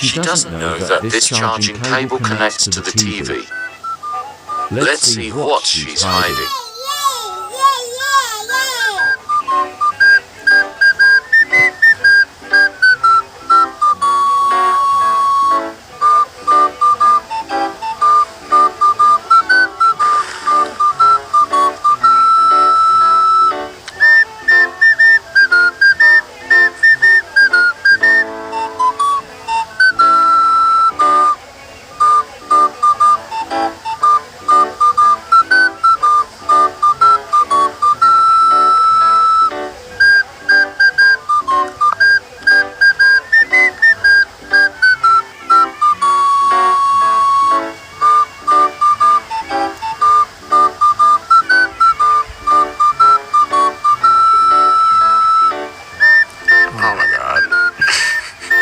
She doesn't know that this charging cable connects to the TV. Let's see what she's hiding.